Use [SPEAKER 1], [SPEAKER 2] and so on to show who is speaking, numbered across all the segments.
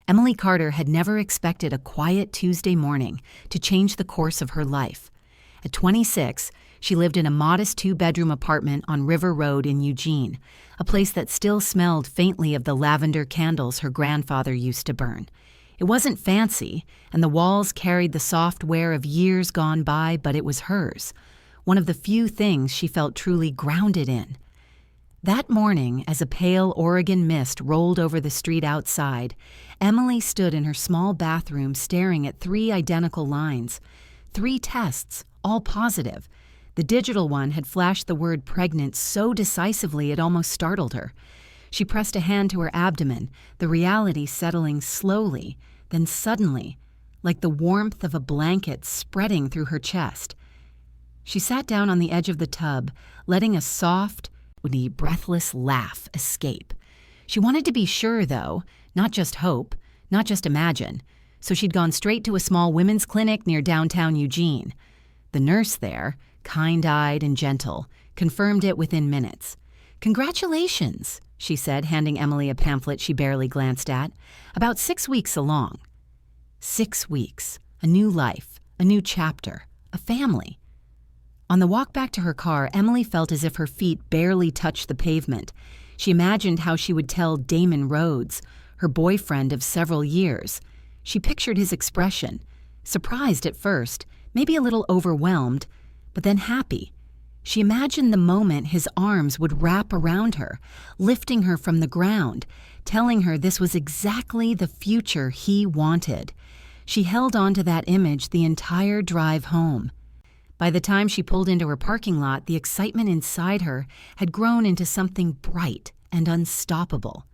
[SPEAKER 1] Emily Carter had never expected a quiet Tuesday morning to change the course of her life. At 26, she lived in a modest 2-bedroom apartment on River Road in Eugene, a place that still smelled faintly of the lavender candles her grandfather used to burn. It wasn't fancy, and the walls carried the soft wear of years gone by, but it was hers, one of the few things she felt truly grounded in. That morning, as a pale Oregon mist rolled over the street outside, Emily stood in her small bathroom staring at 3 identical lines. 3 tests, all positive. The digital one had flashed the word pregnant so decisively it almost startled her. She pressed a hand to her abdomen, the reality settling slowly, then suddenly, like the warmth of a blanket spreading through her chest. She sat down on the edge of the tub, letting a soft, breathless laugh escape. She wanted to be sure, though, not just hope, not just imagine, so she'd gone straight to a small women's clinic near downtown Eugene. The nurse there, kind-eyed and gentle, confirmed it within minutes. "Congratulations," she said, handing Emily a pamphlet she barely glanced at. "About 6 weeks along." 6 weeks, a new life, a new chapter, a family. On the walk back to her car, Emily felt as if her feet barely touched the pavement. She imagined how she would tell Damon Rhodes, her boyfriend of several years. She pictured his expression, surprised at first, maybe a little overwhelmed, but then happy. She imagined the moment his arms would wrap around her, lifting her from the ground, telling her this was exactly the future he wanted. She held on to that image the entire drive home. By the time she pulled into her parking lot, the excitement inside her had grown into something bright and unstoppable.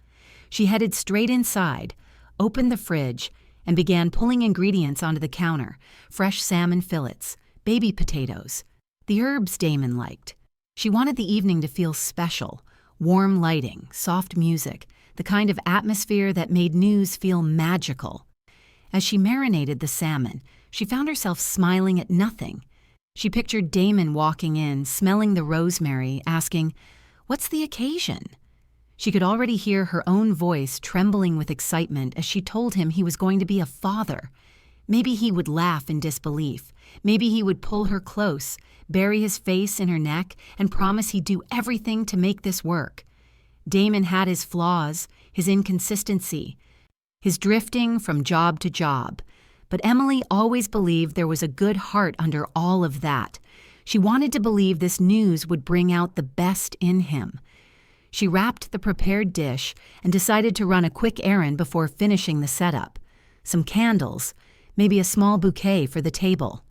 [SPEAKER 1] She headed straight inside, opened the fridge, and began pulling ingredients onto the counter: fresh salmon fillets, baby potatoes, the herbs Damon liked. She wanted the evening to feel special: warm lighting, soft music, the kind of atmosphere that made news feel magical. As she marinated the salmon, she found herself smiling at nothing. She pictured Damon walking in, smelling the rosemary, asking, "What's the occasion?" She could already hear her own voice trembling with excitement as she told him he was going to be a father. Maybe he would laugh in disbelief. Maybe he would pull her close, bury his face in her neck, and promise he'd do everything to make this work. Damon had his flaws, his inconsistency, his drifting from job to job. But Emily always believed there was a good heart under all of that. She wanted to believe this news would bring out the best in him. She wrapped the prepared dish and decided to run a quick errand before finishing the setup. Some candles, maybe a small bouquet for the table.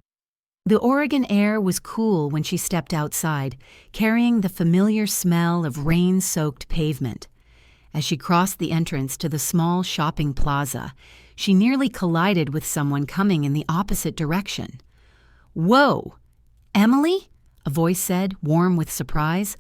[SPEAKER 1] The Oregon air was cool when she stepped outside, carrying the familiar smell of rain-soaked pavement. As she crossed the entrance to the small shopping plaza, she nearly collided with someone coming in the opposite direction. "Whoa! Emily?" a voice said, warm with surprise.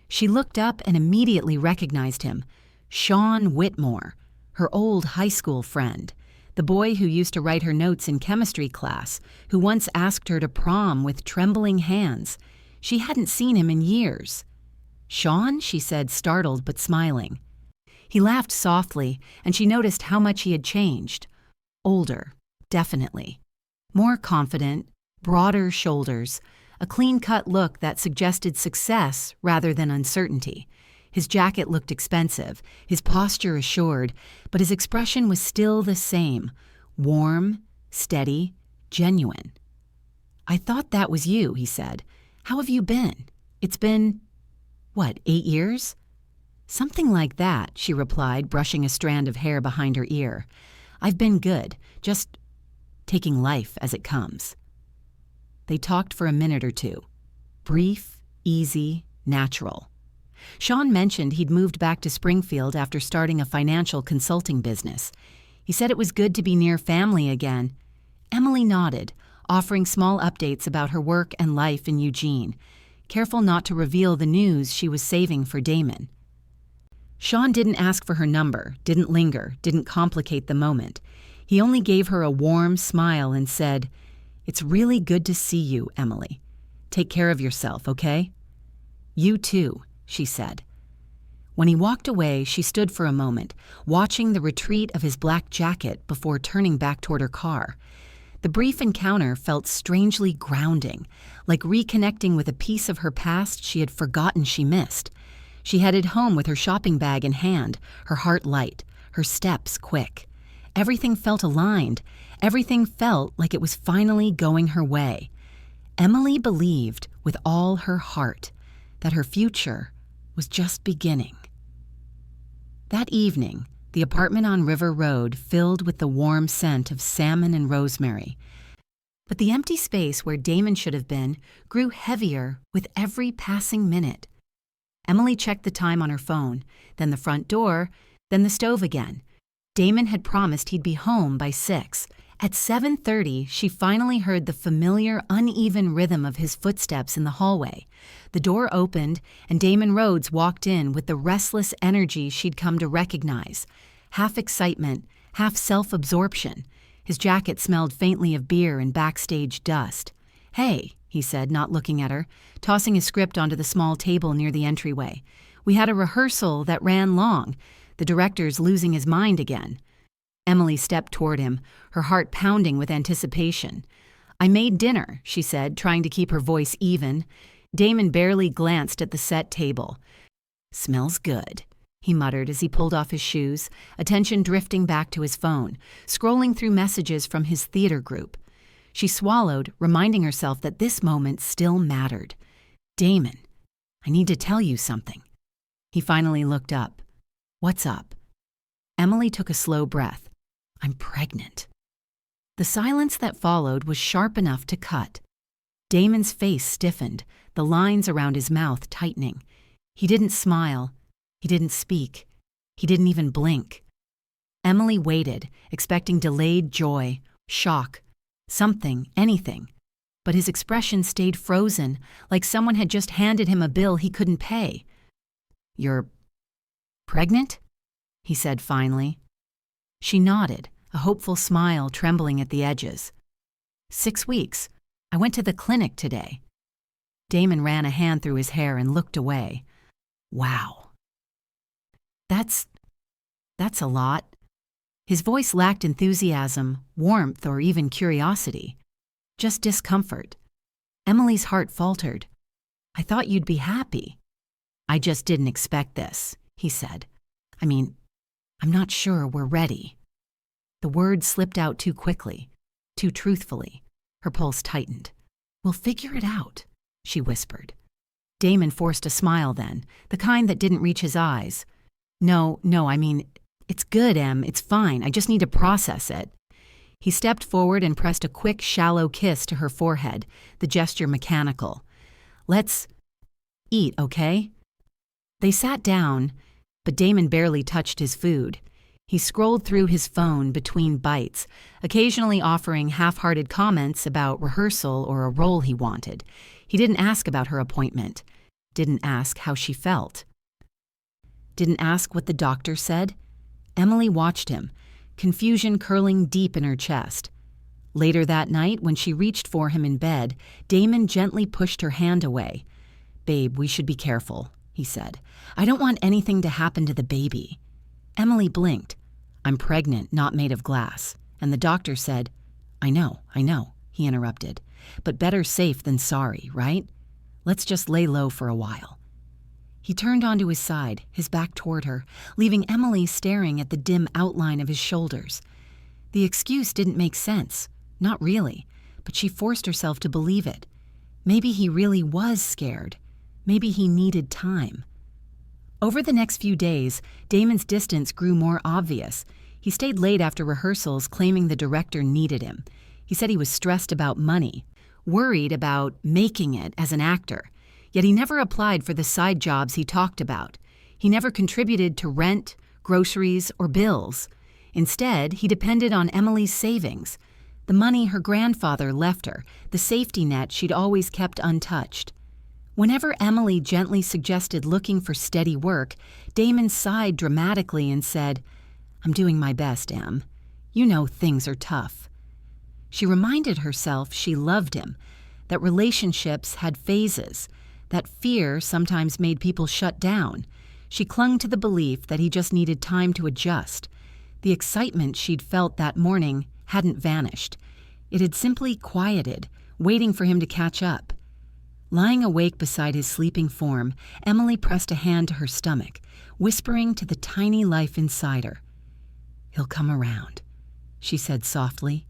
[SPEAKER 1] She looked up and immediately recognized him. Sean Whitmore, her old high school friend, the boy who used to write her notes in chemistry class, who once asked her to prom with trembling hands. She hadn't seen him in years. "Sean?" she said, startled but smiling. He laughed softly, and she noticed how much he had changed. Older, definitely. More confident, broader shoulders, a clean-cut look that suggested success rather than uncertainty. His jacket looked expensive, his posture assured, but his expression was still the same: warm, steady, genuine. "I thought that was you," he said. "How have you been? It's been, 8 years?" "Something like that," she replied, brushing a strand of hair behind her ear. "I've been good, just taking life as it comes." They talked for a minute or two. Brief, easy, natural. Sean mentioned he'd moved back to Springfield after starting a financial consulting business. He said it was good to be near family again. Emily nodded, offering small updates about her work and life in Eugene, careful not to reveal the news she was saving for Damon. Sean didn't ask for her number, didn't linger, didn't complicate the moment. He only gave her a warm smile and said, "It's really good to see you, Emily. Take care of yourself, okay?" "You too," she said. When he walked away, she stood for a moment, watching the retreat of his black jacket before turning back toward her car. The brief encounter felt strangely grounding, like reconnecting with a piece of her past she had forgotten she missed. She headed home with her shopping bag in hand, her heart light, her steps quick. Everything felt aligned. Everything felt like it was finally going her way. Emily believed with all her heart that her future was just beginning. That evening, the apartment on River Road filled with the warm scent of salmon and rosemary. But the empty space where Damon should have been grew heavier with every passing minute. Emily checked the time on her phone, then the front door, then the stove again. Damon had promised he'd be home by 6. At 7:30, she finally heard the familiar, uneven rhythm of his footsteps in the hallway. The door opened, and Damon Rhodes walked in with the restless energy she'd come to recognize. Half excitement, half self-absorption. His jacket smelled faintly of beer and backstage dust. "Hey," he said, not looking at her, tossing his script onto the small table near the entryway. "We had a rehearsal that ran long. The director's losing his mind again." Emily stepped toward him, her heart pounding with anticipation. "I made dinner," she said, trying to keep her voice even. Damon barely glanced at the set table. "Smells good," he muttered as he pulled off his shoes, attention drifting back to his phone, scrolling through messages from his theater group. She swallowed, reminding herself that this moment still mattered. "Damon, I need to tell you something." He finally looked up. "What's up?" Emily took a slow breath. "I'm pregnant." The silence that followed was sharp enough to cut. Damon's face stiffened, the lines around his mouth tightening. He didn't smile. He didn't speak. He didn't even blink. Emily waited, expecting delayed joy, shock, something, anything. But his expression stayed frozen, like someone had just handed him a bill he couldn't pay. "You're pregnant?" he said finally. She nodded, a hopeful smile trembling at the edges. 6 weeks. I went to the clinic today." Damon ran a hand through his hair and looked away. "Wow. That's a lot." His voice lacked enthusiasm, warmth, or even curiosity. Just discomfort. Emily's heart faltered. "I thought you'd be happy." "I just didn't expect this," he said. I'm not sure we're ready." The words slipped out too quickly, too truthfully. Her pulse tightened. "We'll figure it out," she whispered. Damon forced a smile then, the kind that didn't reach his eyes. No, it's good, Em, it's fine. I just need to process it." He stepped forward and pressed a quick, shallow kiss to her forehead, the gesture mechanical. "Let's eat, okay?" They sat down, but Damon barely touched his food. He scrolled through his phone between bites, occasionally offering half-hearted comments about rehearsal or a role he wanted. He didn't ask about her appointment. Didn't ask how she felt. Didn't ask what the doctor said. Emily watched him, confusion curling deep in her chest. Later that night, when she reached for him in bed, Damon gently pushed her hand away. "Babe, we should be careful," he said. "I don't want anything to happen to the baby." Emily blinked. "I'm pregnant, not made of glass." And the doctor said, I know, he interrupted. "But better safe than sorry, right? Let's just lay low for a while." He turned onto his side, his back toward her, leaving Emily staring at the dim outline of his shoulders. The excuse didn't make sense. Not really, but she forced herself to believe it. Maybe he really was scared. Maybe he needed time. Over the next few days, Damon's distance grew more obvious. He stayed late after rehearsals, claiming the director needed him. He said he was stressed about money, worried about making it as an actor. Yet he never applied for the side jobs he talked about. He never contributed to rent, groceries, or bills. Instead, he depended on Emily's savings, the money her grandfather left her, the safety net she'd always kept untouched. Whenever Emily gently suggested looking for steady work, Damon sighed dramatically and said, "I'm doing my best, Em. You know things are tough." She reminded herself she loved him, that relationships had phases, that fear sometimes made people shut down. She clung to the belief that he just needed time to adjust. The excitement she'd felt that morning hadn't vanished. It had simply quieted, waiting for him to catch up. Lying awake beside his sleeping form, Emily pressed a hand to her stomach, whispering to the tiny life inside her. "He'll come around," she said softly.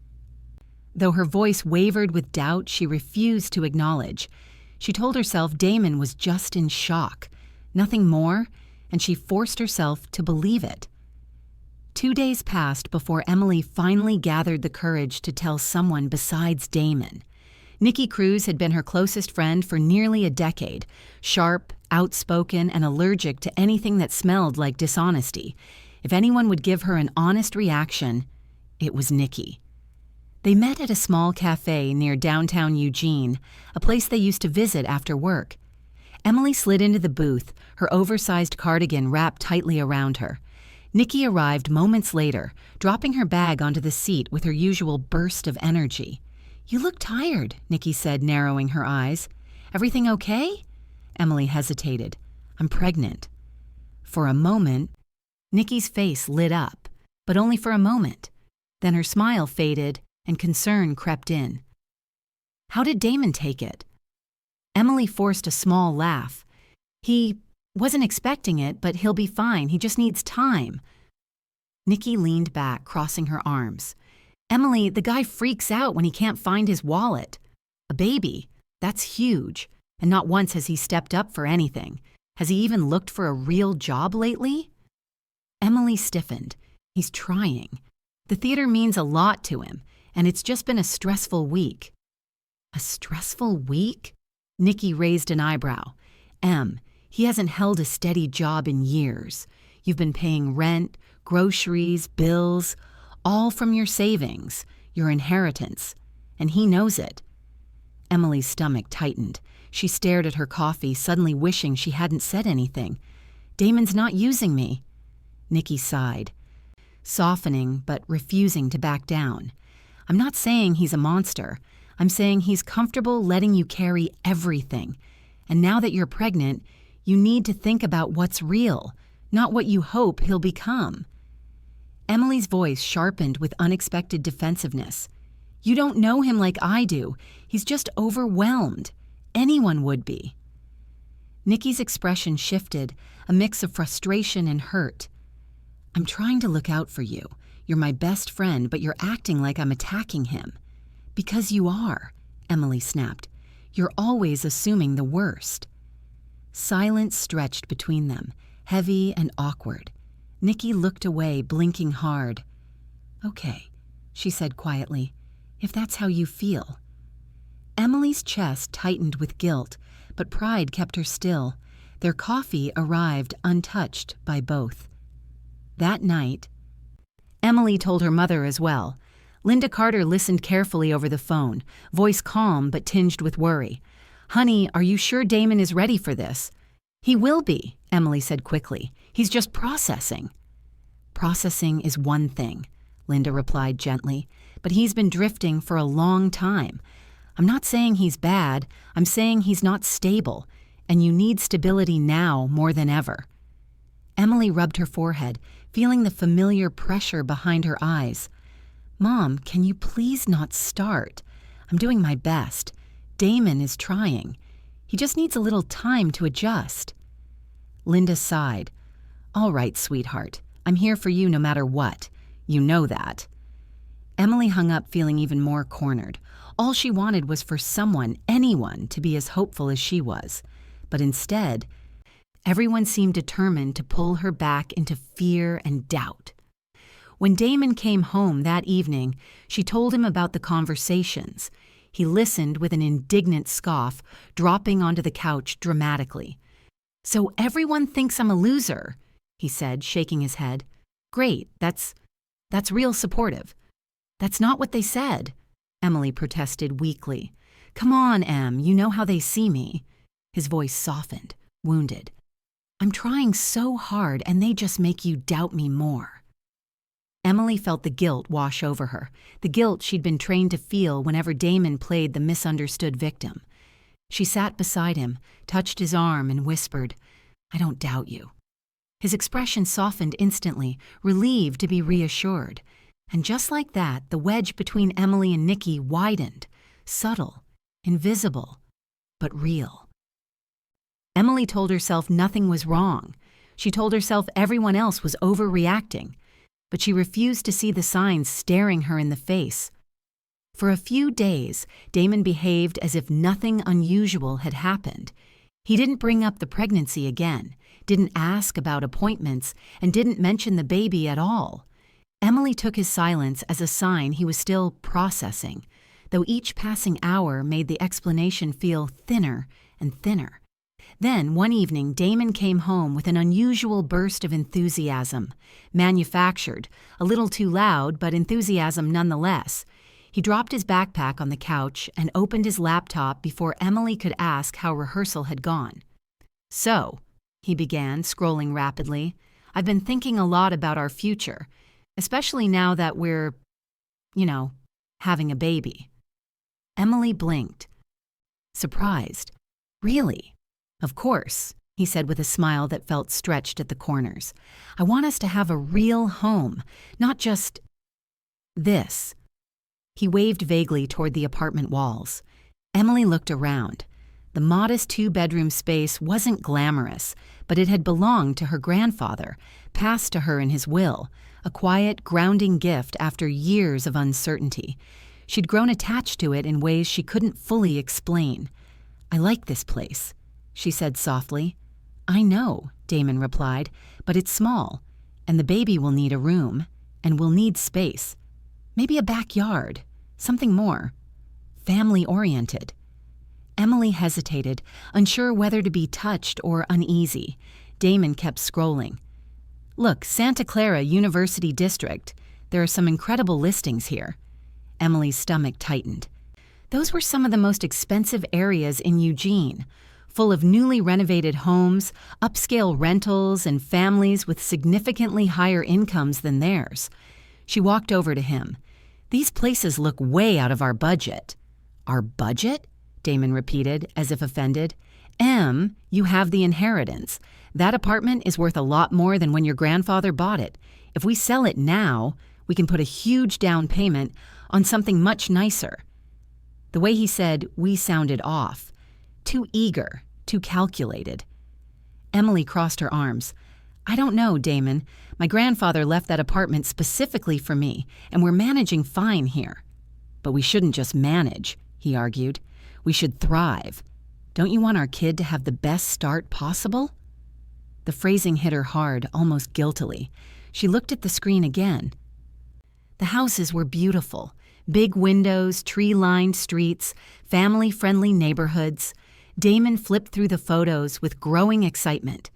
[SPEAKER 1] Though her voice wavered with doubt she refused to acknowledge. She told herself Damon was just in shock, nothing more, and she forced herself to believe it. 2 days passed before Emily finally gathered the courage to tell someone besides Damon. Nikki Cruz had been her closest friend for nearly a decade, sharp, outspoken, and allergic to anything that smelled like dishonesty. If anyone would give her an honest reaction, it was Nikki. They met at a small cafe near downtown Eugene, a place they used to visit after work. Emily slid into the booth, her oversized cardigan wrapped tightly around her. Nikki arrived moments later, dropping her bag onto the seat with her usual burst of energy. "You look tired," Nikki said, narrowing her eyes. "Everything okay?" Emily hesitated. "I'm pregnant." For a moment, Nikki's face lit up, but only for a moment. Then her smile faded and concern crept in. "How did Damon take it?" Emily forced a small laugh. "He wasn't expecting it, but he'll be fine. He just needs time." Nikki leaned back, crossing her arms. "Emily, the guy freaks out when he can't find his wallet. A baby, that's huge. And not once has he stepped up for anything. Has he even looked for a real job lately?" Emily stiffened. "He's trying. The theater means a lot to him, and it's just been a stressful week." "A stressful week?" Nikki raised an eyebrow. "Em, he hasn't held a steady job in years. You've been paying rent, groceries, bills, all from your savings, your inheritance, and he knows it." Emily's stomach tightened. She stared at her coffee, suddenly wishing she hadn't said anything. "Damon's not using me." Nikki sighed, softening but refusing to back down. "I'm not saying he's a monster. I'm saying he's comfortable letting you carry everything. And now that you're pregnant, you need to think about what's real, not what you hope he'll become." Emily's voice sharpened with unexpected defensiveness. "You don't know him like I do. He's just overwhelmed. Anyone would be." Nikki's expression shifted, a mix of frustration and hurt. "I'm trying to look out for you. You're my best friend, but you're acting like I'm attacking him." "Because you are," Emily snapped. "You're always assuming the worst." Silence stretched between them, heavy and awkward. Nikki looked away, blinking hard. "Okay," she said quietly, "if that's how you feel." Emily's chest tightened with guilt, but pride kept her still. Their coffee arrived untouched by both. That night, Emily told her mother as well. Linda Carter listened carefully over the phone, voice calm but tinged with worry. "Honey, are you sure Damon is ready for this?" "He will be," Emily said quickly. "He's just processing." "Processing is one thing," Linda replied gently, "but he's been drifting for a long time. I'm not saying he's bad, I'm saying he's not stable, and you need stability now more than ever." Emily rubbed her forehead, feeling the familiar pressure behind her eyes. "Mom, can you please not start? I'm doing my best. Damon is trying. He just needs a little time to adjust." Linda sighed. "All right, sweetheart. I'm here for you no matter what. You know that." Emily hung up feeling even more cornered. All she wanted was for someone, anyone, to be as hopeful as she was. But instead, everyone seemed determined to pull her back into fear and doubt. When Damon came home that evening, she told him about the conversations. He listened with an indignant scoff, dropping onto the couch dramatically. "So everyone thinks I'm a loser," he said, shaking his head. "Great, that's real supportive." "That's not what they said," Emily protested weakly. "Come on, Em, you know how they see me." His voice softened, wounded. "I'm trying so hard and they just make you doubt me more." Emily felt the guilt wash over her, the guilt she'd been trained to feel whenever Damon played the misunderstood victim. She sat beside him, touched his arm, and whispered, "I don't doubt you. His expression softened instantly, relieved to be reassured. And just like that, the wedge between Emily and Nikki widened, subtle, invisible, but real. Emily told herself nothing was wrong. She told herself everyone else was overreacting, but she refused to see the signs staring her in the face. For a few days, Damon behaved as if nothing unusual had happened. He didn't bring up the pregnancy again, didn't ask about appointments, and didn't mention the baby at all. Emily took his silence as a sign he was still processing, though each passing hour made the explanation feel thinner and thinner. Then, one evening, Damon came home with an unusual burst of enthusiasm. Manufactured, a little too loud, but enthusiasm nonetheless. He dropped his backpack on the couch and opened his laptop before Emily could ask how rehearsal had gone. "So," he began, scrolling rapidly, "I've been thinking a lot about our future, especially now that we're, having a baby." Emily blinked, surprised. "Really?" "Of course," he said with a smile that felt stretched at the corners. "I want us to have a real home, not just this." He waved vaguely toward the apartment walls. Emily looked around. The modest two-bedroom space wasn't glamorous, but it had belonged to her grandfather, passed to her in his will, a quiet, grounding gift after years of uncertainty. She'd grown attached to it in ways she couldn't fully explain. "I like this place," she said softly. "I know," Damon replied, "but it's small, and the baby will need a room, and we'll need space. Maybe a backyard, something more family-oriented." Emily hesitated, unsure whether to be touched or uneasy. Damon kept scrolling. "Look, Santa Clara University District. There are some incredible listings here." Emily's stomach tightened. Those were some of the most expensive areas in Eugene, full of newly renovated homes, upscale rentals, and families with significantly higher incomes than theirs. She walked over to him. "These places look way out of our budget." "Our budget?" Damon repeated, as if offended. You have the inheritance. That apartment is worth a lot more than when your grandfather bought it. If we sell it now, we can put a huge down payment on something much nicer." The way he said "we" sounded off. Too eager, too calculated. Emily crossed her arms. "I don't know, Damon. My grandfather left that apartment specifically for me, and we're managing fine here." "But we shouldn't just manage," he argued. "We should thrive. Don't you want our kid to have the best start possible?" The phrasing hit her hard, almost guiltily. She looked at the screen again. The houses were beautiful. Big windows, tree-lined streets, family-friendly neighborhoods. Damon flipped through the photos with growing excitement.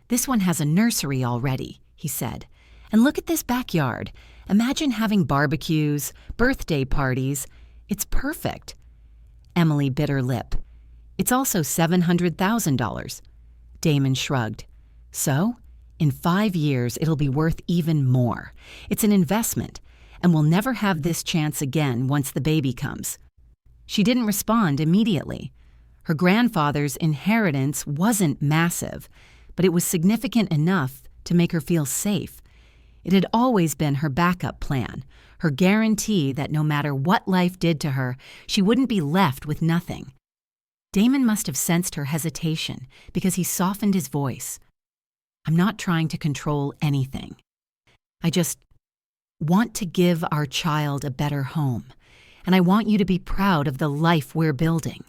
[SPEAKER 1] "This one has a nursery already," he said. "And look at this backyard. Imagine having barbecues, birthday parties. It's perfect." Emily bit her lip. "It's also $700,000. Damon shrugged. "So, in 5 years, it'll be worth even more. It's an investment, and we'll never have this chance again once the baby comes." She didn't respond immediately. Her grandfather's inheritance wasn't massive, but it was significant enough to make her feel safe. It had always been her backup plan, her guarantee that no matter what life did to her, she wouldn't be left with nothing. Damon must have sensed her hesitation because he softened his voice. "I'm not trying to control anything. I just want to give our child a better home, and I want you to be proud of the life we're building."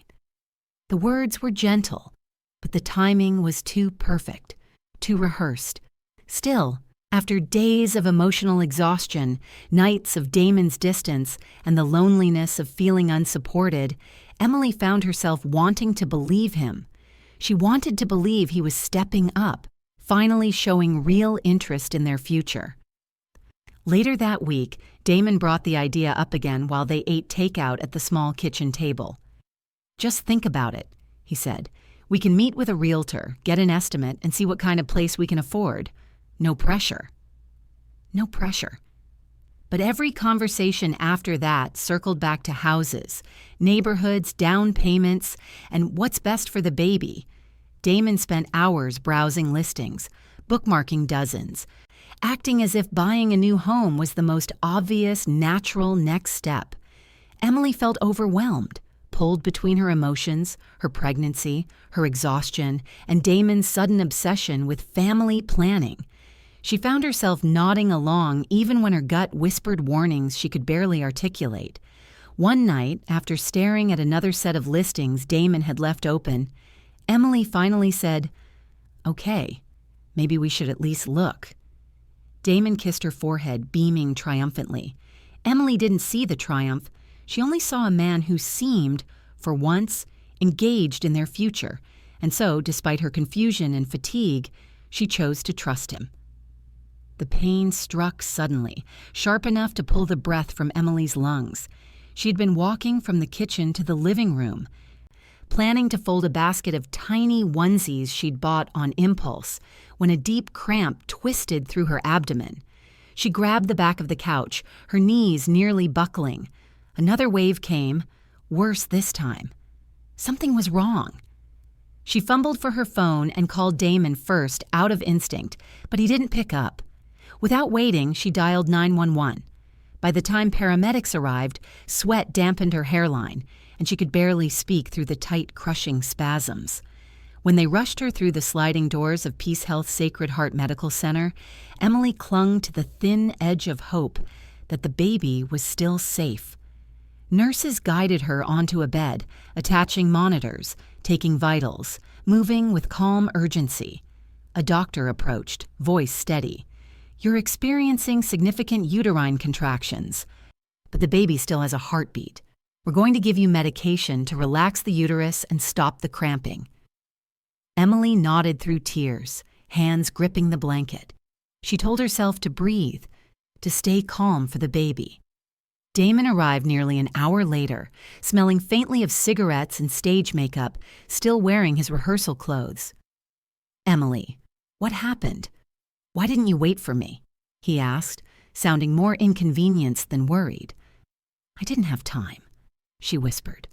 [SPEAKER 1] The words were gentle, but the timing was too perfect, too rehearsed. Still, after days of emotional exhaustion, nights of Damon's distance, and the loneliness of feeling unsupported, Emily found herself wanting to believe him. She wanted to believe he was stepping up, finally showing real interest in their future. Later that week, Damon brought the idea up again while they ate takeout at the small kitchen table. "Just think about it," he said. "We can meet with a realtor, get an estimate, and see what kind of place we can afford. No pressure." No pressure. But every conversation after that circled back to houses, neighborhoods, down payments, and what's best for the baby. Damon spent hours browsing listings, bookmarking dozens, acting as if buying a new home was the most obvious, natural next step. Emily felt overwhelmed, pulled between her emotions, her pregnancy, her exhaustion, and Damon's sudden obsession with family planning. She found herself nodding along even when her gut whispered warnings she could barely articulate. One night, after staring at another set of listings Damon had left open, Emily finally said, "Okay, maybe we should at least look." Damon kissed her forehead, beaming triumphantly. Emily didn't see the triumph. She only saw a man who seemed, for once, engaged in their future, and so, despite her confusion and fatigue, she chose to trust him. The pain struck suddenly, sharp enough to pull the breath from Emily's lungs. She had been walking from the kitchen to the living room, planning to fold a basket of tiny onesies she'd bought on impulse, when a deep cramp twisted through her abdomen. She grabbed the back of the couch, her knees nearly buckling. Another wave came, worse this time. Something was wrong. She fumbled for her phone and called Damon first, out of instinct, but he didn't pick up. Without waiting, she dialed 911. By the time paramedics arrived, sweat dampened her hairline, and she could barely speak through the tight, crushing spasms. When they rushed her through the sliding doors of Peace Health Sacred Heart Medical Center, Emily clung to the thin edge of hope that the baby was still safe. Nurses guided her onto a bed, attaching monitors, taking vitals, moving with calm urgency. A doctor approached, voice steady. "You're experiencing significant uterine contractions, but the baby still has a heartbeat. We're going to give you medication to relax the uterus and stop the cramping." Emily nodded through tears, hands gripping the blanket. She told herself to breathe, to stay calm for the baby. Damon arrived nearly an hour later, smelling faintly of cigarettes and stage makeup, still wearing his rehearsal clothes. "Emily, what happened? Why didn't you wait for me?" he asked, sounding more inconvenienced than worried. "I didn't have time," she whispered.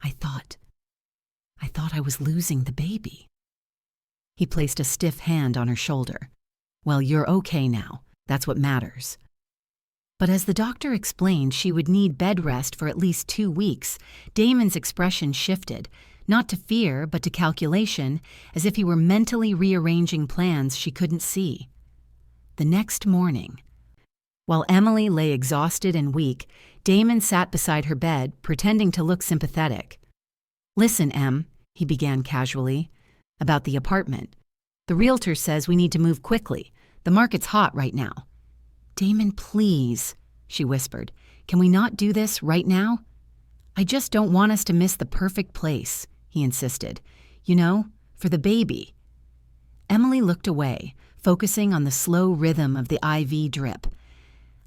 [SPEAKER 1] I thought I was losing the baby." He placed a stiff hand on her shoulder. "Well, you're okay now. That's what matters." But as the doctor explained she would need bed rest for at least 2 weeks, Damon's expression shifted, not to fear but to calculation, as if he were mentally rearranging plans she couldn't see. The next morning, while Emily lay exhausted and weak, Damon sat beside her bed, pretending to look sympathetic. "Listen, Em," he began casually, "about the apartment. The realtor says we need to move quickly. The market's hot right now." "Damon, please," she whispered. "Can we not do this right now?" "I just don't want us to miss the perfect place," he insisted. "You know, for the baby." Emily looked away, focusing on the slow rhythm of the IV drip.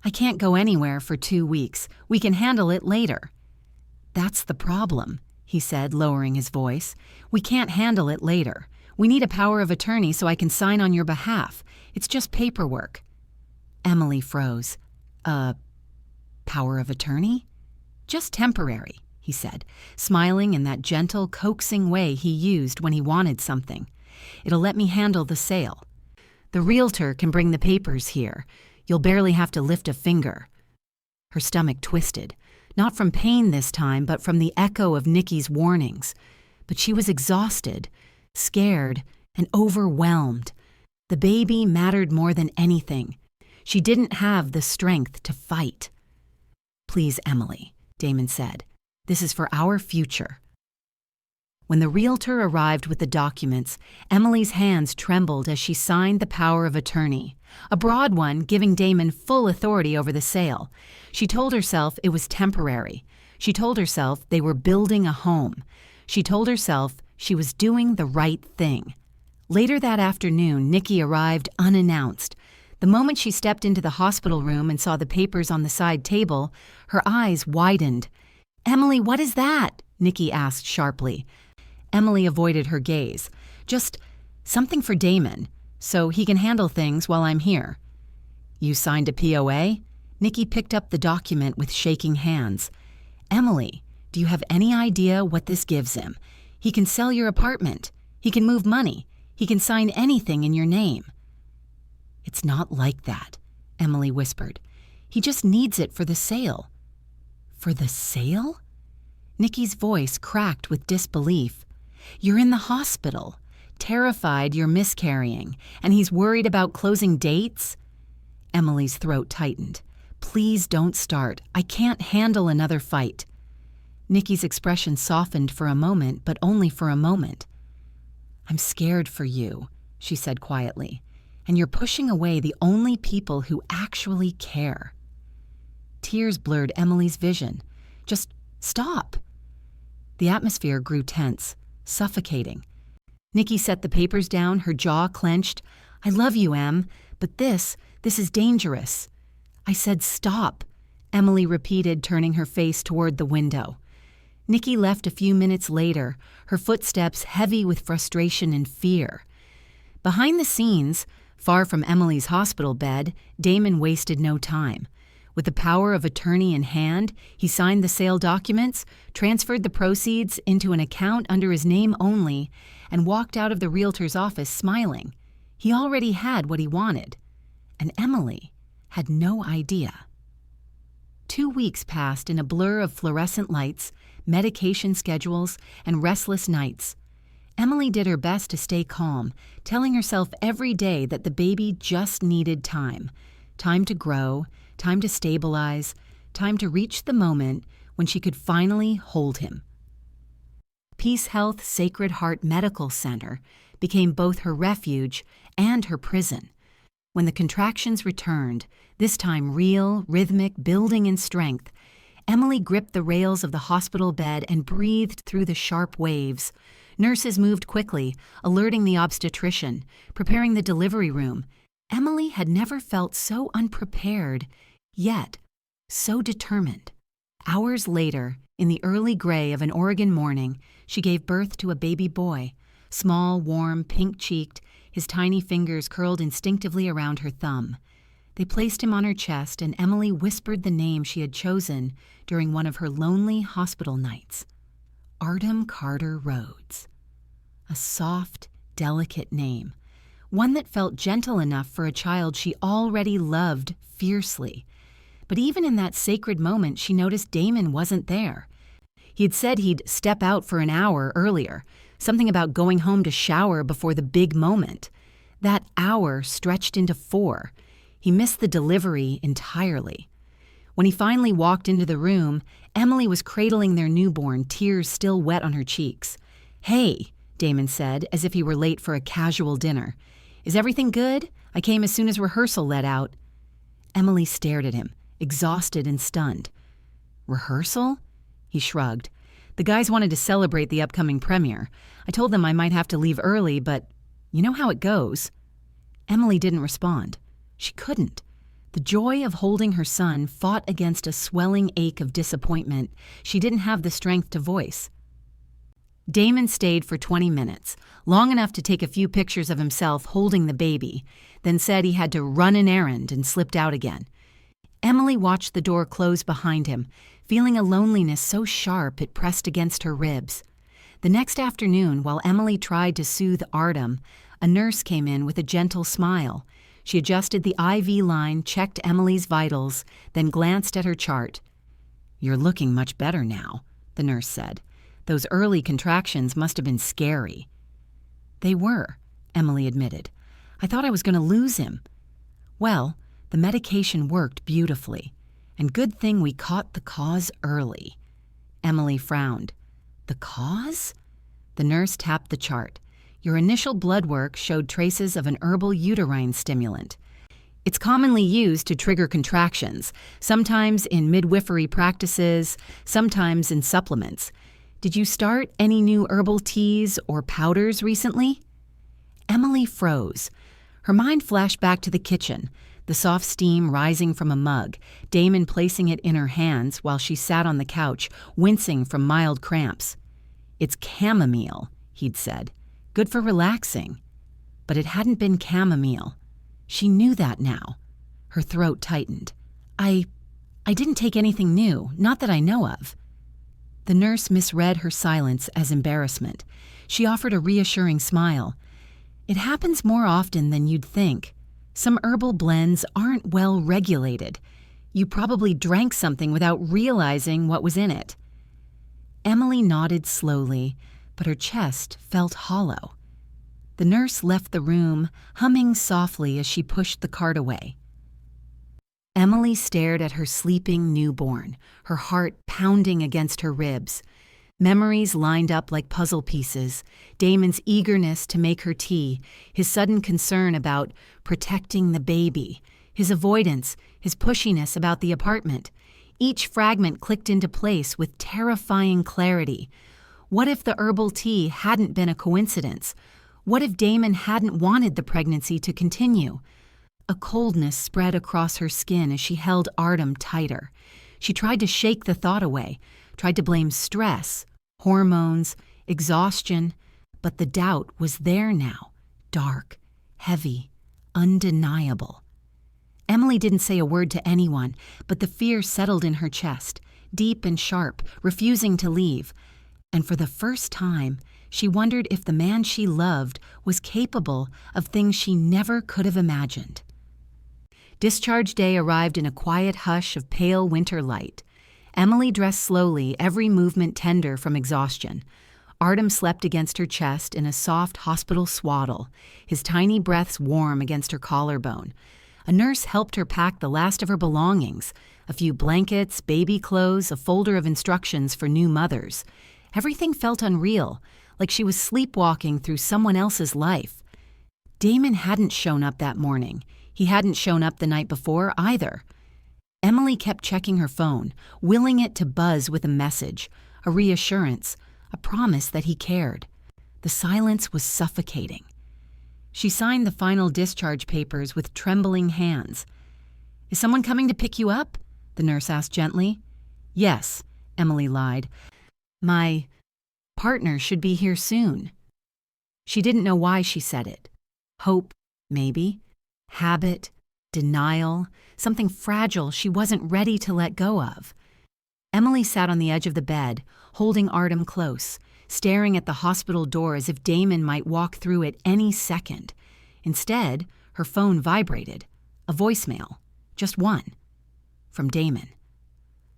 [SPEAKER 1] "I can't go anywhere for 2 weeks. We can handle it later." "That's the problem," he said, lowering his voice. "We can't handle it later. We need a power of attorney so I can sign on your behalf. It's just paperwork." Emily froze. Power of attorney?" "Just temporary," he said, smiling in that gentle, coaxing way he used when he wanted something. "It'll let me handle the sale. The realtor can bring the papers here. You'll barely have to lift a finger." Her stomach twisted, not from pain this time, but from the echo of Nikki's warnings. But she was exhausted, scared, and overwhelmed. The baby mattered more than anything. She didn't have the strength to fight. "Please, Emily," Damon said. "This is for our future." When the realtor arrived with the documents, Emily's hands trembled as she signed the power of attorney, a broad one giving Damon full authority over the sale. She told herself it was temporary. She told herself they were building a home. She told herself she was doing the right thing. Later that afternoon, Nikki arrived unannounced. The moment she stepped into the hospital room and saw the papers on the side table, her eyes widened. "Emily, what is that?" Nikki asked sharply. Emily avoided her gaze. "Just something for Damon, so he can handle things while I'm here." "You signed a POA?" Nikki picked up the document with shaking hands. "Emily, do you have any idea what this gives him? He can sell your apartment. He can move money. He can sign anything in your name." "It's not like that," Emily whispered. "He just needs it for the sale." "For the sale?" Nikki's voice cracked with disbelief. "You're in the hospital, terrified you're miscarrying, and he's worried about closing dates?" Emily's throat tightened. "Please don't start. I can't handle another fight." Nikki's expression softened for a moment, but only for a moment. "I'm scared for you," she said quietly, "and you're pushing away the only people who actually care." Tears blurred Emily's vision. "Just stop." The atmosphere grew tense, suffocating. Nikki set the papers down, her jaw clenched. "I love you, Em, but this is dangerous." "I said stop," Emily repeated, turning her face toward the window. Nikki left a few minutes later, her footsteps heavy with frustration and fear. Behind the scenes, far from Emily's hospital bed, Damon wasted no time. With the power of attorney in hand, he signed the sale documents, transferred the proceeds into an account under his name only, and walked out of the realtor's office smiling. He already had what he wanted, and Emily had no idea. 2 weeks passed in a blur of fluorescent lights, medication schedules, and restless nights. Emily did her best to stay calm, telling herself every day that the baby just needed time. Time to grow, time to stabilize, time to reach the moment when she could finally hold him. Peace Health Sacred Heart Medical Center became both her refuge and her prison. When the contractions returned, this time real, rhythmic, building in strength, Emily gripped the rails of the hospital bed and breathed through the sharp waves. Nurses moved quickly, alerting the obstetrician, preparing the delivery room. Emily had never felt so unprepared, yet so determined. Hours later, in the early gray of an Oregon morning, she gave birth to a baby boy, small, warm, pink-cheeked, his tiny fingers curled instinctively around her thumb. They placed him on her chest, and Emily whispered the name she had chosen during one of her lonely hospital nights. Artem Carter Rhodes. A soft, delicate name, one that felt gentle enough for a child she already loved fiercely. But even in that sacred moment, she noticed Damon wasn't there. He had said he'd step out for an hour earlier, something about going home to shower before the big moment. That hour stretched into 4. He missed the delivery entirely. When he finally walked into the room, Emily was cradling their newborn, tears still wet on her cheeks. "Hey," Damon said, as if he were late for a casual dinner. "Is everything good? I came as soon as rehearsal let out." Emily stared at him, exhausted and stunned. "Rehearsal?" He shrugged. "The guys wanted to celebrate the upcoming premiere. I told them I might have to leave early, but you know how it goes." Emily didn't respond. She couldn't. The joy of holding her son fought against a swelling ache of disappointment she didn't have the strength to voice. Damon stayed for 20 minutes, long enough to take a few pictures of himself holding the baby, then said he had to run an errand and slipped out again. Emily watched the door close behind him, feeling a loneliness so sharp it pressed against her ribs. The next afternoon, while Emily tried to soothe Artem, a nurse came in with a gentle smile. She adjusted the IV line, checked Emily's vitals, then glanced at her chart. "You're looking much better now," the nurse said. "Those early contractions must have been scary." "They were," Emily admitted. "I thought I was going to lose him." "Well, the medication worked beautifully, and good thing we caught the cause early." Emily frowned. "The cause?" The nurse tapped the chart. "Your initial blood work showed traces of an herbal uterine stimulant. It's commonly used to trigger contractions, sometimes in midwifery practices, sometimes in supplements. Did you start any new herbal teas or powders recently?" Emily froze. Her mind flashed back to the kitchen, the soft steam rising from a mug, Damon placing it in her hands while she sat on the couch, wincing from mild cramps. "It's chamomile," he'd said. "Good for relaxing." But it hadn't been chamomile. She knew that now. Her throat tightened. I didn't take anything new, not that I know of." The nurse misread her silence as embarrassment. She offered a reassuring smile. "It happens more often than you'd think. Some herbal blends aren't well regulated. You probably drank something without realizing what was in it. Emily nodded slowly, but her chest felt hollow. The nurse left the room, humming softly as she pushed the cart away. Emily stared at her sleeping newborn, her heart pounding against her ribs. Memories lined up like puzzle pieces: Damon's eagerness to make her tea, his sudden concern about protecting the baby, his avoidance, his pushiness about the apartment. Each fragment clicked into place with terrifying clarity. What if the herbal tea hadn't been a coincidence? What if Damon hadn't wanted the pregnancy to continue? A coldness spread across her skin as she held Artem tighter. She tried to shake the thought away, tried to blame stress, hormones, exhaustion, but the doubt was there now, dark, heavy, undeniable. Emily didn't say a word to anyone, but the fear settled in her chest, deep and sharp, refusing to leave. And for the first time, she wondered if the man she loved was capable of things she never could have imagined. Discharge day arrived in a quiet hush of pale winter light. Emily dressed slowly, every movement tender from exhaustion. Artem slept against her chest in a soft hospital swaddle, his tiny breaths warm against her collarbone. A nurse helped her pack the last of her belongings: a few blankets, baby clothes, a folder of instructions for new mothers. Everything felt unreal, like she was sleepwalking through someone else's life. Damon hadn't shown up that morning. He hadn't shown up the night before either. Emily kept checking her phone, willing it to buzz with a message, a reassurance, a promise that he cared. The silence was suffocating. She signed the final discharge papers with trembling hands. "Is someone coming to pick you up?" the nurse asked gently. "Yes," Emily lied. "My partner should be here soon." She didn't know why she said it. Hope, maybe. Habit, denial, something fragile she wasn't ready to let go of. Emily sat on the edge of the bed, holding Artem close, staring at the hospital door as if Damon might walk through it any second. Instead, her phone vibrated. A voicemail. Just one. From Damon.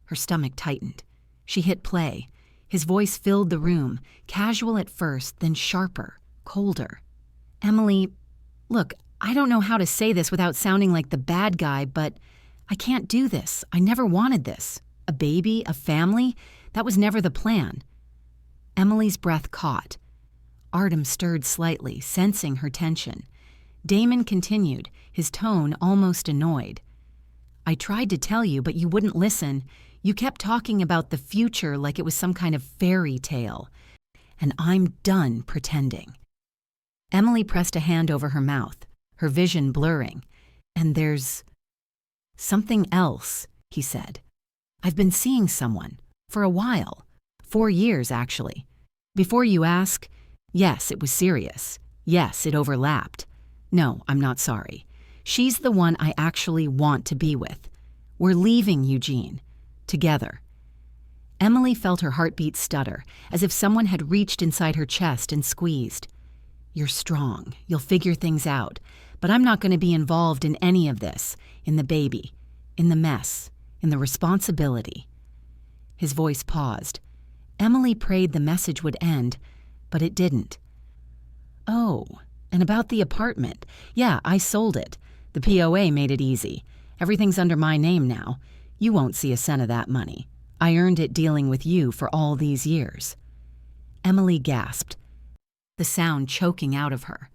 [SPEAKER 1] Her stomach tightened. She hit play. His voice filled the room, casual at first, then sharper, colder. "Emily, look, I don't know how to say this without sounding like the bad guy, but I can't do this. I never wanted this. A baby, a family, that was never the plan." Emily's breath caught. Artem stirred slightly, sensing her tension. Damon continued, his tone almost annoyed. "I tried to tell you, but you wouldn't listen. You kept talking about the future like it was some kind of fairy tale. And I'm done pretending." Emily pressed a hand over her mouth, her vision blurring. "And there's something else," he said. "I've been seeing someone, for a while. 4 years, actually. Before you ask, yes, it was serious. Yes, it overlapped. No, I'm not sorry. She's the one I actually want to be with. We're leaving Eugene. Together." Emily felt her heartbeat stutter, as if someone had reached inside her chest and squeezed. "You're strong. You'll figure things out. But I'm not going to be involved in any of this, in the baby, in the mess, in the responsibility." His voice paused. Emily prayed the message would end, but it didn't. "Oh, and about the apartment. Yeah, I sold it. The POA made it easy. Everything's under my name now. You won't see a cent of that money. I earned it dealing with you for all these years." Emily gasped, the sound choking out of her.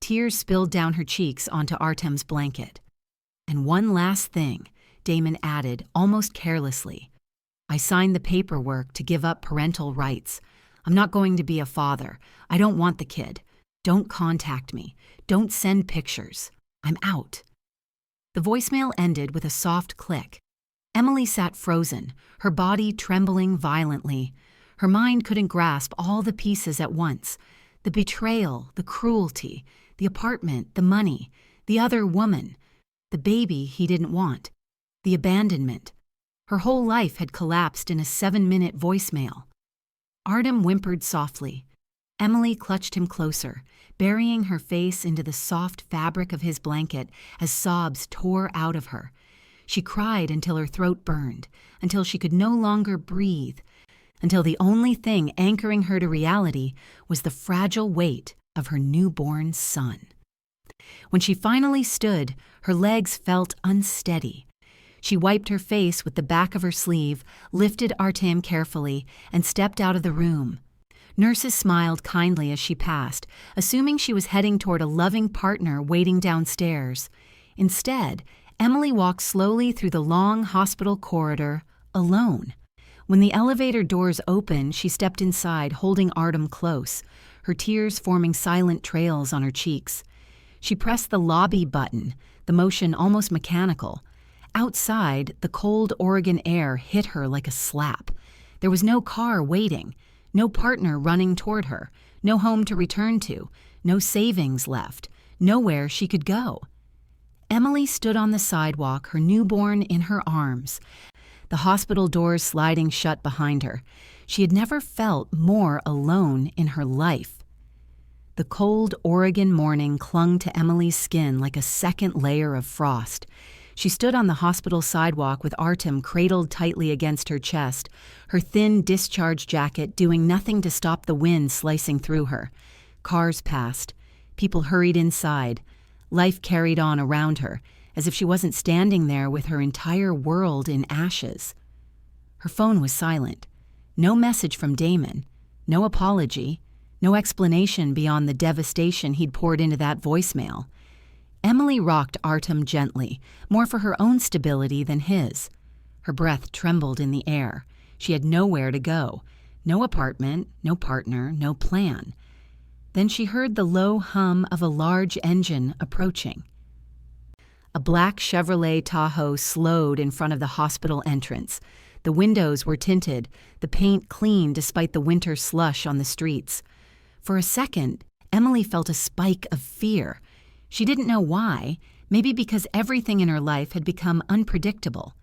[SPEAKER 1] Tears spilled down her cheeks onto Artem's blanket. "And one last thing," Damon added, almost carelessly. "I signed the paperwork to give up parental rights. I'm not going to be a father. I don't want the kid. Don't contact me. Don't send pictures. I'm out." The voicemail ended with a soft click. Emily sat frozen, her body trembling violently. Her mind couldn't grasp all the pieces at once: the betrayal, the cruelty, the apartment, the money, the other woman, the baby he didn't want, the abandonment. Her whole life had collapsed in a 7-minute voicemail. Artem whimpered softly. Emily clutched him closer, burying her face into the soft fabric of his blanket as sobs tore out of her. She cried until her throat burned, until she could no longer breathe, until the only thing anchoring her to reality was the fragile weight of her newborn son. When she finally stood, her legs felt unsteady. She wiped her face with the back of her sleeve, lifted Artem carefully, and stepped out of the room. Nurses smiled kindly as she passed, assuming she was heading toward a loving partner waiting downstairs. Instead, Emily walked slowly through the long hospital corridor, alone. When the elevator doors opened, she stepped inside, holding Artem close, her tears forming silent trails on her cheeks. She pressed the lobby button, the motion almost mechanical. Outside, the cold Oregon air hit her like a slap. There was no car waiting, no partner running toward her, no home to return to, no savings left, nowhere she could go. Emily stood on the sidewalk, her newborn in her arms, the hospital doors sliding shut behind her. She had never felt more alone in her life. The cold Oregon morning clung to Emily's skin like a second layer of frost. She stood on the hospital sidewalk with Artem cradled tightly against her chest, her thin discharged jacket doing nothing to stop the wind slicing through her. Cars passed. People hurried inside. Life carried on around her, as if she wasn't standing there with her entire world in ashes. Her phone was silent. No message from Damon. No apology. No explanation beyond the devastation he'd poured into that voicemail. Emily rocked Artem gently, more for her own stability than his. Her breath trembled in the air. She had nowhere to go. No apartment, no partner, no plan. Then she heard the low hum of a large engine approaching. A black Chevrolet Tahoe slowed in front of the hospital entrance. The windows were tinted, the paint clean despite the winter slush on the streets. For a second, Emily felt a spike of fear. She didn't know why, maybe because everything in her life had become unpredictable.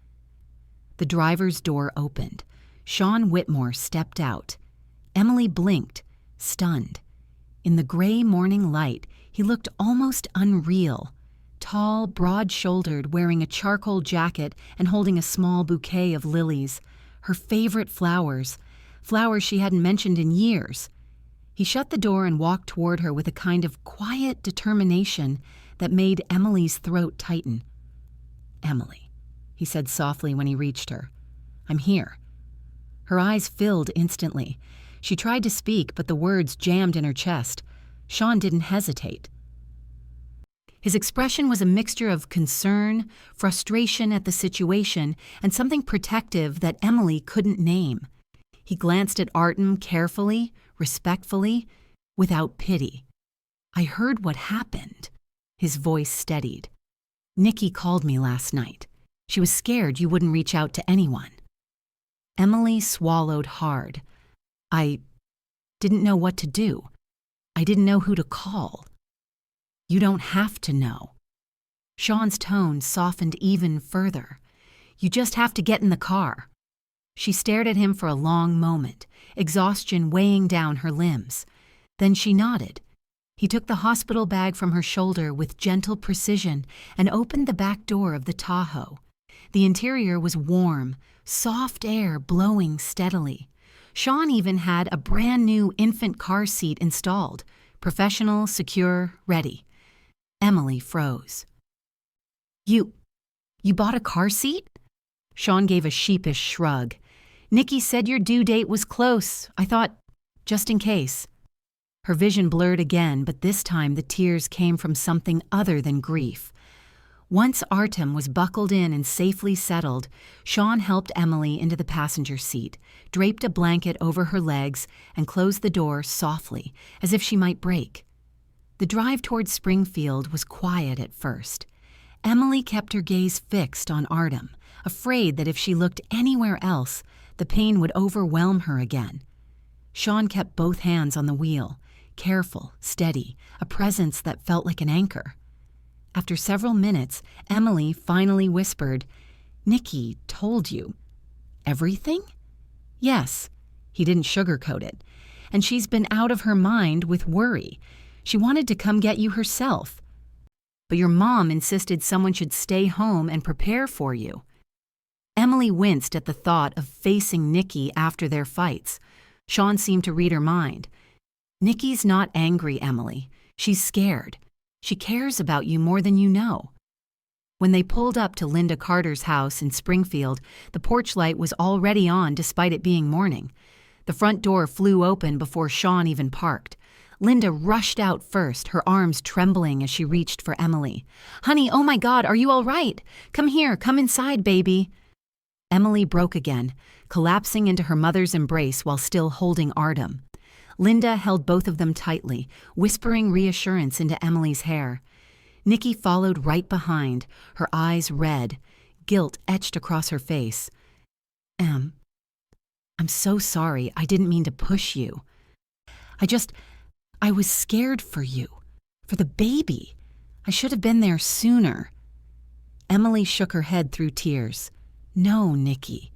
[SPEAKER 1] The driver's door opened. Sean Whitmore stepped out. Emily blinked, stunned. In the gray morning light, he looked almost unreal. Tall, broad-shouldered, wearing a charcoal jacket and holding a small bouquet of lilies, her favorite flowers she hadn't mentioned in years. He shut the door and walked toward her with a kind of quiet determination that made Emily's throat tighten. "Emily," he said softly when he reached her. "I'm here." Her eyes filled instantly. She tried to speak, but the words jammed in her chest. Sean didn't hesitate. His expression was a mixture of concern, frustration at the situation, and something protective that Emily couldn't name. He glanced at Artem carefully, respectfully, without pity. "I heard what happened." His voice steadied. "Nikki called me last night. She was scared you wouldn't reach out to anyone." Emily swallowed hard. "I didn't know what to do. I didn't know who to call." "You don't have to know." Sean's tone softened even further. "You just have to get in the car." She stared at him for a long moment, exhaustion weighing down her limbs. Then she nodded. He took the hospital bag from her shoulder with gentle precision and opened the back door of the Tahoe. The interior was warm, soft air blowing steadily. Sean even had a brand new infant car seat installed, professional, secure, ready. Emily froze. You bought a car seat?" Sean gave a sheepish shrug. "Nikki said your due date was close. I thought, just in case." Her vision blurred again, but this time the tears came from something other than grief. Once Artem was buckled in and safely settled, Sean helped Emily into the passenger seat, draped a blanket over her legs, and closed the door softly, as if she might break. The drive toward Springfield was quiet at first. Emily kept her gaze fixed on Artem, afraid that if she looked anywhere else, the pain would overwhelm her again. Sean kept both hands on the wheel, careful, steady, a presence that felt like an anchor. After several minutes, Emily finally whispered, "Nikki told you everything?" "Yes." He didn't sugarcoat it. and she's been out of her mind with worry. She wanted to come get you herself. But your mom insisted someone should stay home and prepare for you. Emily winced at the thought of facing Nikki after their fights. Sean seemed to read her mind. Nikki's not angry, Emily. She's scared. She cares about you more than you know. When they pulled up to Linda Carter's house in Springfield, the porch light was already on despite it being morning. The front door flew open before Sean even parked. Linda rushed out first, her arms trembling as she reached for Emily. "Honey, oh my God, are you all right? Come here, come inside, baby." Emily broke again, collapsing into her mother's embrace while still holding Artem. Linda held both of them tightly, whispering reassurance into Emily's hair. Nikki followed right behind, her eyes red, guilt etched across her face. "Em, I'm so sorry. I didn't mean to push you. I was scared for you, for the baby. I should have been there sooner." Emily shook her head through tears. "No, Nikki.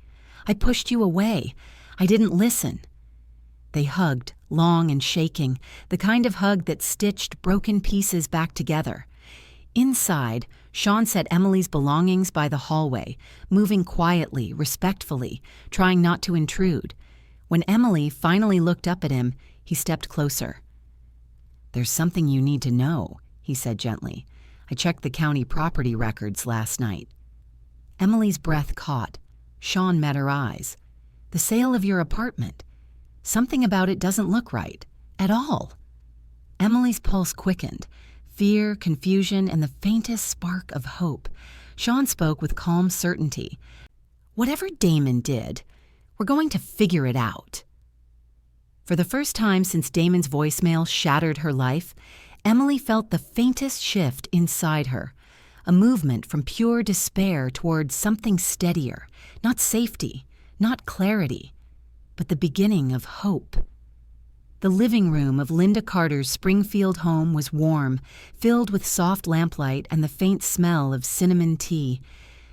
[SPEAKER 1] I pushed you away. I didn't listen." They hugged, long and shaking, the kind of hug that stitched broken pieces back together. Inside, Sean set Emily's belongings by the hallway, moving quietly, respectfully, trying not to intrude. When Emily finally looked up at him, he stepped closer. "There's something you need to know," he said gently. "I checked the county property records last night." Emily's breath caught. Sean met her eyes. "The sale of your apartment. Something about it doesn't look right. At all." Emily's pulse quickened. Fear, confusion, and the faintest spark of hope. Sean spoke with calm certainty. "Whatever Damon did, we're going to figure it out." For the first time since Damon's voicemail shattered her life, Emily felt the faintest shift inside her, a movement from pure despair toward something steadier, not safety, not clarity, but the beginning of hope. The living room of Linda Carter's Springfield home was warm, filled with soft lamplight and the faint smell of cinnamon tea.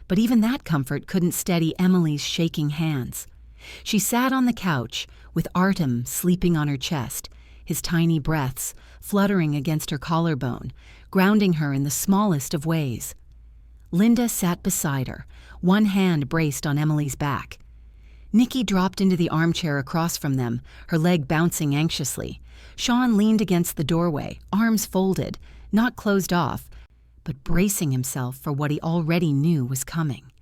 [SPEAKER 1] But even that comfort couldn't steady Emily's shaking hands. She sat on the couch, with Artem sleeping on her chest, his tiny breaths fluttering against her collarbone, grounding her in the smallest of ways. Linda sat beside her, one hand braced on Emily's back. Nikki dropped into the armchair across from them, her leg bouncing anxiously. Sean leaned against the doorway, arms folded, not closed off, but bracing himself for what he already knew was coming.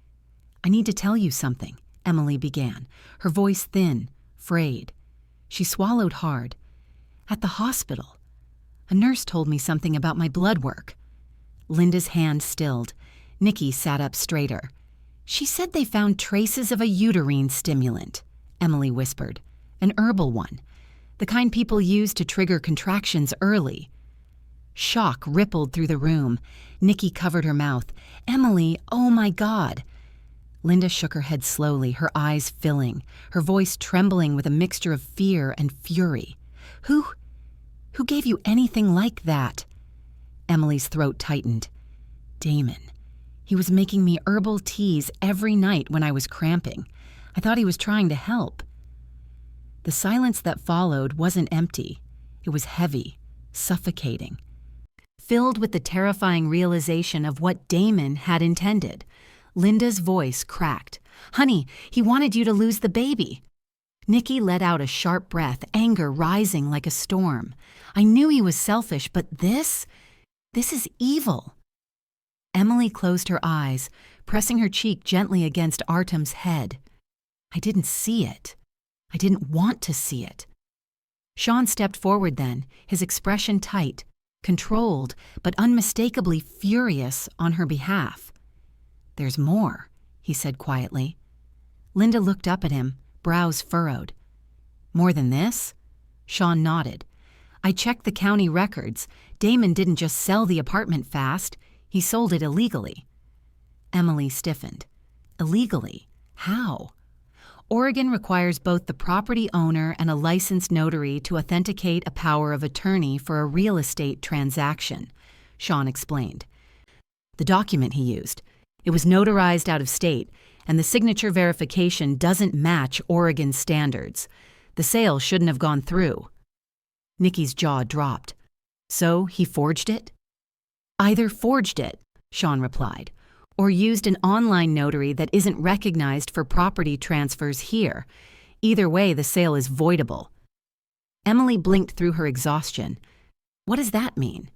[SPEAKER 1] "I need to tell you something," Emily began, her voice thin, frayed. She swallowed hard. "At the hospital, a nurse told me something about my blood work." Linda's hand stilled. Nikki sat up straighter. "She said they found traces of a uterine stimulant," Emily whispered. "An herbal one. The kind people use to trigger contractions early." Shock rippled through the room. Nikki covered her mouth. "Emily, oh my God." Linda shook her head slowly, her eyes filling, her voice trembling with a mixture of fear and fury. Who gave you anything like that?" Emily's throat tightened. "Damon. He was making me herbal teas every night when I was cramping. I thought he was trying to help." The silence that followed wasn't empty. It was heavy, suffocating, filled with the terrifying realization of what Damon had intended. Linda's voice cracked. "Honey, he wanted you to lose the baby." Nikki let out a sharp breath, anger rising like a storm. "I knew he was selfish, but this is evil." Emily closed her eyes, pressing her cheek gently against Artem's head. "I didn't see it. I didn't want to see it." Sean stepped forward then, his expression tight, controlled, but unmistakably furious on her behalf. "There's more," he said quietly. Linda looked up at him, brows furrowed. "More than this?" Sean nodded. "I checked the county records. Damon didn't just sell the apartment fast. He sold it illegally." Emily stiffened. "Illegally? How?" "Oregon requires both the property owner and a licensed notary to authenticate a power of attorney for a real estate transaction," Sean explained. "The document he used, it was notarized out of state, and the signature verification doesn't match Oregon standards. The sale shouldn't have gone through. Nikki's jaw dropped. So he forged it? Either forged it, Sean replied, or used an online notary that isn't recognized for property transfers here. Either way, the sale is voidable. Emily blinked through her exhaustion. What does that mean?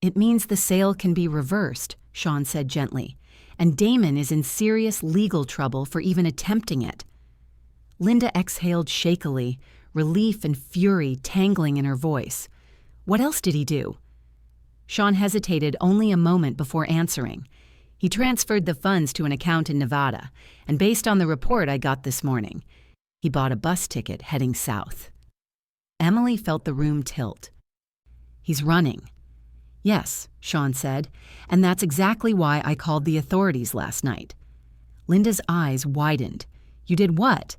[SPEAKER 1] It means the sale can be reversed, Sean said gently, and Damon is in serious legal trouble for even attempting it. Linda exhaled shakily, relief and fury tangling in her voice. What else did he do? Sean hesitated only a moment before answering. He transferred the funds to an account in Nevada, and based on the report I got this morning, he bought a bus ticket heading south. Emily felt the room tilt. He's running. Yes, Sean said, and that's exactly why I called the authorities last night. Linda's eyes widened. You did what?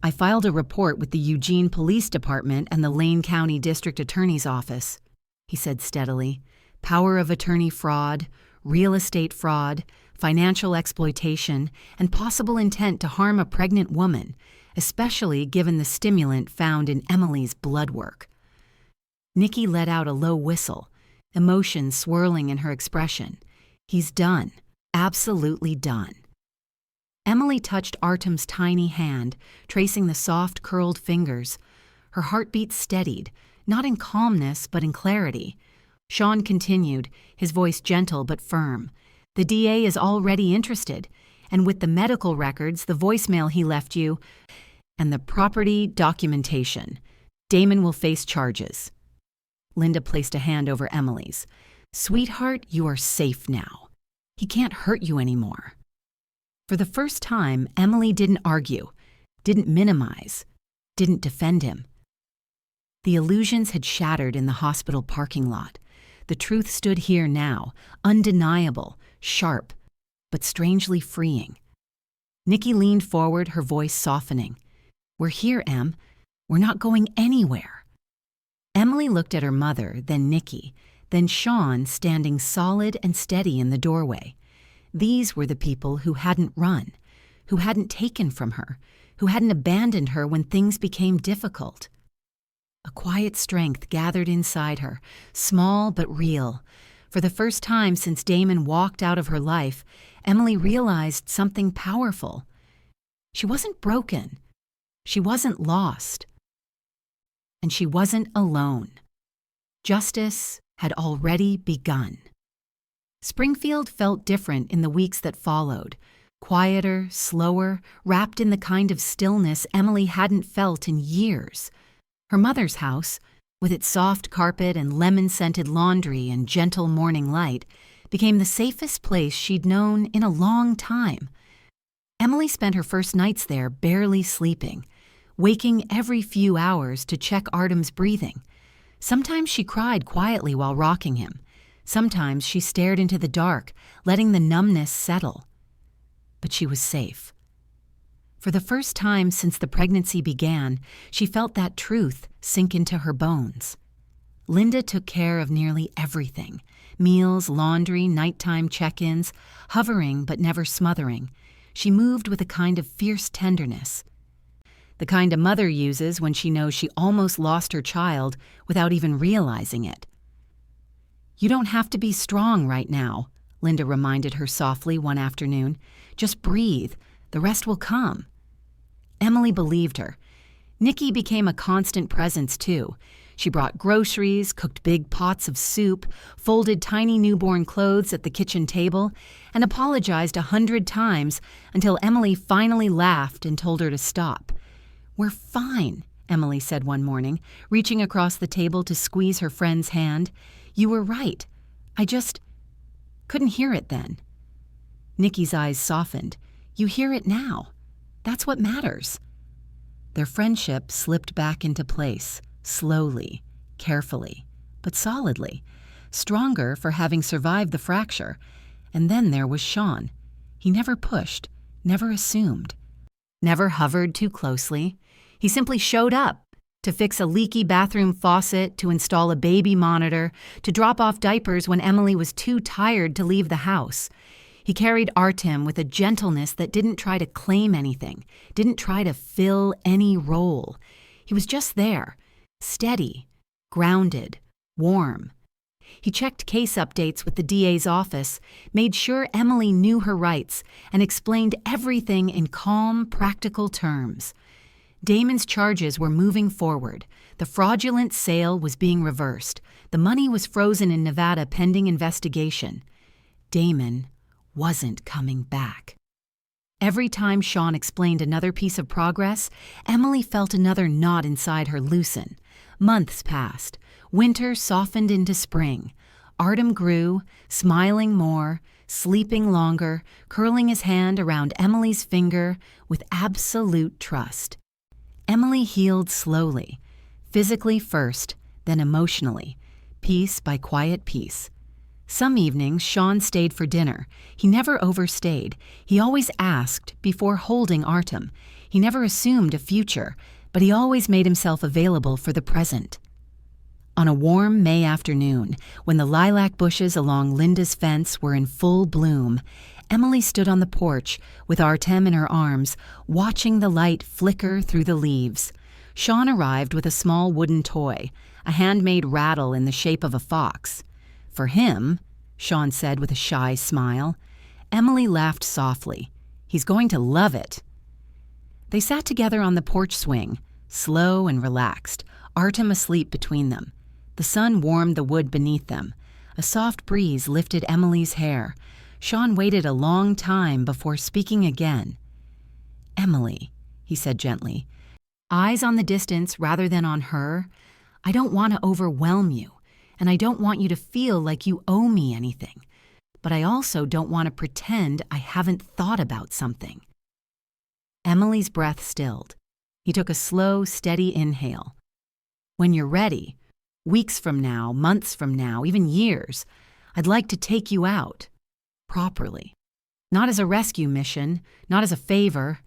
[SPEAKER 1] I filed a report with the Eugene Police Department and the Lane County District Attorney's Office, he said steadily. Power of attorney fraud, real estate fraud, financial exploitation, and possible intent to harm a pregnant woman, especially given the stimulant found in Emily's blood work. Nikki let out a low whistle, emotion swirling in her expression. He's done. Absolutely done. Emily touched Artem's tiny hand, tracing the soft, curled fingers. Her heartbeat steadied, not in calmness, but in clarity. Sean continued, his voice gentle but firm. The DA is already interested, and with the medical records, the voicemail he left you, and the property documentation, Damon will face charges. Linda placed a hand over Emily's. Sweetheart, you are safe now. He can't hurt you anymore. For the first time, Emily didn't argue, didn't minimize, didn't defend him. The illusions had shattered in the hospital parking lot. The truth stood here now, undeniable, sharp, but strangely freeing. Nikki leaned forward, her voice softening. We're here, Em. We're not going anywhere. Emily looked at her mother, then Nikki, then Sean standing solid and steady in the doorway. These were the people who hadn't run, who hadn't taken from her, who hadn't abandoned her when things became difficult. A quiet strength gathered inside her, small but real. For the first time since Damon walked out of her life, Emily realized something powerful. She wasn't broken. She wasn't lost. And she wasn't alone. Justice had already begun. Springfield felt different in the weeks that followed. Quieter, slower, wrapped in the kind of stillness Emily hadn't felt in years. Her mother's house, with its soft carpet and lemon-scented laundry and gentle morning light, became the safest place she'd known in a long time. Emily spent her first nights there barely sleeping, waking every few hours to check Artem's breathing. Sometimes she cried quietly while rocking him. Sometimes she stared into the dark, letting the numbness settle. But she was safe. For the first time since the pregnancy began, she felt that truth sink into her bones. Linda took care of nearly everything: meals, laundry, nighttime check-ins, hovering but never smothering. She moved with a kind of fierce tenderness. The kind a mother uses when she knows she almost lost her child without even realizing it. You don't have to be strong right now, Linda reminded her softly one afternoon. Just breathe. The rest will come. Emily believed her. Nikki became a constant presence, too. She brought groceries, cooked big pots of soup, folded tiny newborn clothes at the kitchen table, and apologized 100 times until Emily finally laughed and told her to stop. We're fine, Emily said one morning, reaching across the table to squeeze her friend's hand. You were right. I just couldn't hear it then. Nikki's eyes softened. You hear it now. That's what matters. Their friendship slipped back into place, slowly, carefully, but solidly, stronger for having survived the fracture. And then there was Sean. He never pushed, never assumed, never hovered too closely. He simply showed up to fix a leaky bathroom faucet, to install a baby monitor, to drop off diapers when Emily was too tired to leave the house. He carried Artem with a gentleness that didn't try to claim anything, didn't try to fill any role. He was just there, steady, grounded, warm. He checked case updates with the DA's office, made sure Emily knew her rights, and explained everything in calm, practical terms. Damon's charges were moving forward. The fraudulent sale was being reversed. The money was frozen in Nevada pending investigation. Damon wasn't coming back. Every time Sean explained another piece of progress, Emily felt another knot inside her loosen. Months passed. Winter softened into spring. Artem grew, smiling more, sleeping longer, curling his hand around Emily's finger with absolute trust. Emily healed slowly, physically first, then emotionally, piece by quiet piece. Some evenings, Sean stayed for dinner. He never overstayed. He always asked before holding Artem. He never assumed a future, but he always made himself available for the present. On a warm May afternoon, when the lilac bushes along Linda's fence were in full bloom, Emily stood on the porch with Artem in her arms, watching the light flicker through the leaves. Sean arrived with a small wooden toy, a handmade rattle in the shape of a fox. For him, Sean said with a shy smile. Emily laughed softly. He's going to love it. They sat together on the porch swing, slow and relaxed, Artem asleep between them. The sun warmed the wood beneath them. A soft breeze lifted Emily's hair. Sean waited a long time before speaking again. "Emily," he said gently, eyes on the distance rather than on her, "I don't want to overwhelm you, and I don't want you to feel like you owe me anything. But I also don't want to pretend I haven't thought about something." Emily's breath stilled. He took a slow, steady inhale. "When you're ready, weeks from now, months from now, even years, I'd like to take you out. Properly. Not as a rescue mission, not as a favor,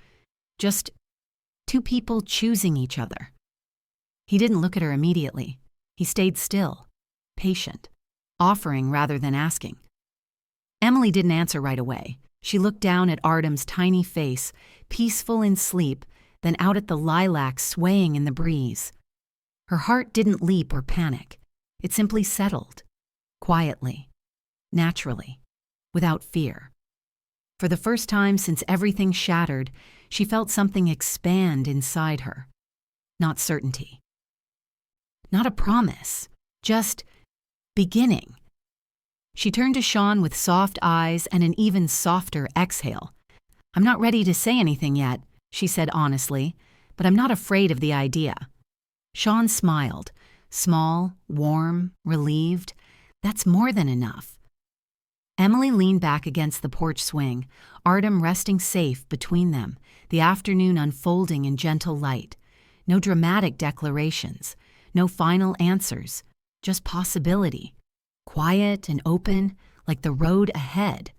[SPEAKER 1] just two people choosing each other." He didn't look at her immediately. He stayed still, patient, offering rather than asking. Emily didn't answer right away. She looked down at Artem's tiny face, peaceful in sleep, then out at the lilacs swaying in the breeze. Her heart didn't leap or panic. It simply settled, quietly, naturally, without fear. For the first time since everything shattered, she felt something expand inside her. Not certainty. Not a promise, just beginning. She turned to Sean with soft eyes and an even softer exhale. "I'm not ready to say anything yet," she said honestly, "but I'm not afraid of the idea." Sean smiled, small, warm, relieved. That's more than enough. Emily leaned back against the porch swing, Artem resting safe between them, the afternoon unfolding in gentle light. No dramatic declarations, no final answers, just possibility, quiet and open, like the road ahead.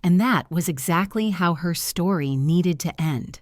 [SPEAKER 1] And that was exactly how her story needed to end.